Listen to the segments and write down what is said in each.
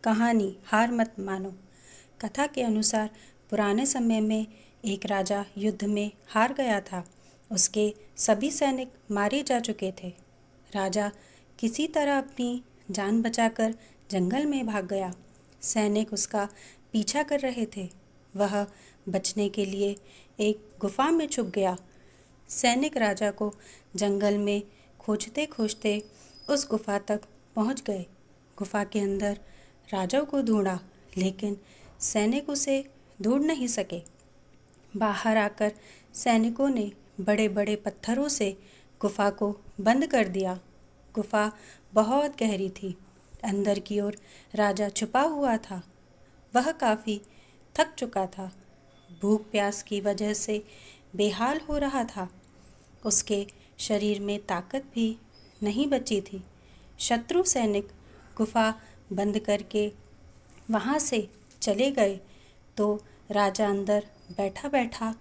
कहानी हार मत मानो। कथा के अनुसार पुराने समय में एक राजा युद्ध में हार गया था। उसके सभी सैनिक मारे जा चुके थे। राजा किसी तरह अपनी जान बचाकर जंगल में भाग गया। सैनिक उसका पीछा कर रहे थे। वह बचने के लिए एक गुफा में छुप गया। सैनिक राजा को जंगल में खोजते खोजते उस गुफा तक पहुंच गए। गुफा के अंदर राजा को ढूंढा, लेकिन सैनिक उसे ढूंढ नहीं सके। बाहर आकर सैनिकों ने बड़े बड़े पत्थरों से गुफा को बंद कर दिया। गुफा बहुत गहरी थी। अंदर की ओर राजा छुपा हुआ था। वह काफ़ी थक चुका था। भूख प्यास की वजह से बेहाल हो रहा था। उसके शरीर में ताकत भी नहीं बची थी। शत्रु सैनिक गुफा बंद करके वहाँ से चले गए तो राजा अंदर बैठा बैठा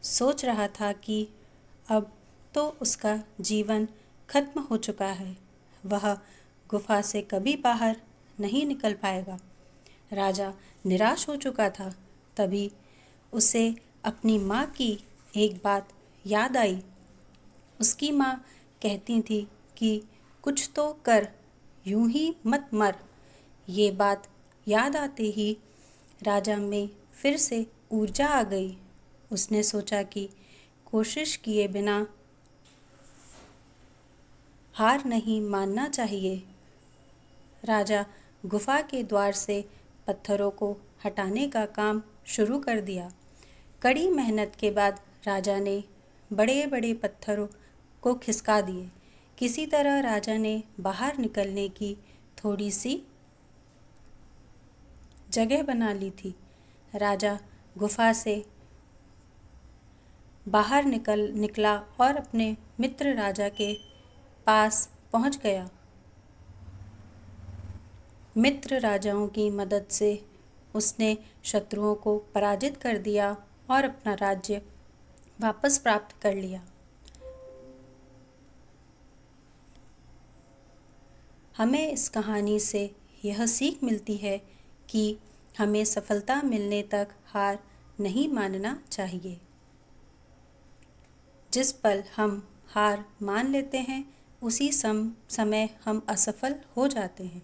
सोच रहा था कि अब तो उसका जीवन खत्म हो चुका है। वह गुफा से कभी बाहर नहीं निकल पाएगा। राजा निराश हो चुका था। तभी उसे अपनी माँ की एक बात याद आई। उसकी माँ कहती थी कि कुछ तो कर, यूं ही मत मर। ये बात याद आते ही राजा में फिर से ऊर्जा आ गई। उसने सोचा कि कोशिश किए बिना हार नहीं मानना चाहिए। राजा गुफा के द्वार से पत्थरों को हटाने का काम शुरू कर दिया। कड़ी मेहनत के बाद राजा ने बड़े बड़े पत्थरों को खिसका दिए। किसी तरह राजा ने बाहर निकलने की थोड़ी सी जगह बना ली थी। राजा गुफा से बाहर निकला और अपने मित्र राजा के पास पहुंच गया। मित्र राजाओं की मदद से उसने शत्रुओं को पराजित कर दिया और अपना राज्य वापस प्राप्त कर लिया। हमें इस कहानी से यह सीख मिलती है कि हमें सफलता मिलने तक हार नहीं मानना चाहिए। जिस पल हम हार मान लेते हैं, उसी समय हम असफल हो जाते हैं।